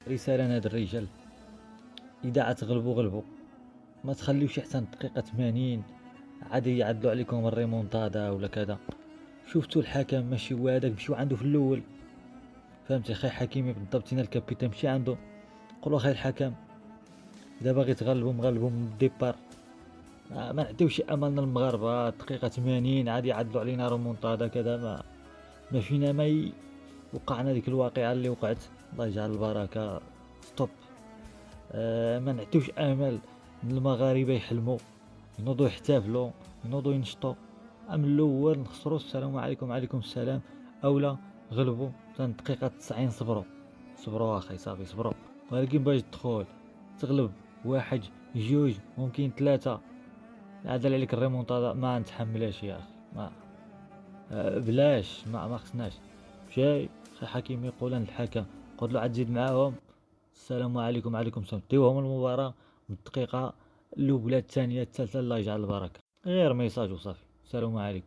رسالة لهاد الرجال، إذا عتغلبوا غلبوا، ما تخليوش حتى الدقيقة 80 عادي يعدلوا عليكم الريمونتادا ولا كذا. شفتوا الحكم ماشي هو هذاك، مشيو عنده في الأول، فهمتي؟ خاي حكيمي بالضبط، هنا الكابيتان مشي عنده، قولوا خاي الحكم إذا باغي تغلبوا مغلبوا من الديبار. ما نعطيوش املنا المغاربه، دقيقه 80 عادي يعدلوا علينا رومونتادا كذا. ما فينا وقعنا ديك الواقعه اللي وقعت. الله يجعل البركه. ستوب. ما نعطيوش امل من المغاربه يحلموا، ينوضوا يحتفلوا، ينوضوا ينشطوا. من الاول نخسروا السلام عليكم وعليكم السلام، اولا غلبوا تن دقيقه 90 صبروا. صبروا اخي صافي صبروا. ولكن باش تدخل تغلب واحد جوج ممكن ثلاثه، عدل عليك الريمونتادا، ما نتحملهاش يا اخي. ما بلاش، ما خصناش. مشى خي حكيم يقول للحكم قلت له عاد تزيد معاهم، السلام عليكم وعليكم السلام، ديوهم المباراة من الدقيقة الأولى الثانية الثالثة. الله يجعل البركة، غير ميساج وصافي. السلام عليكم.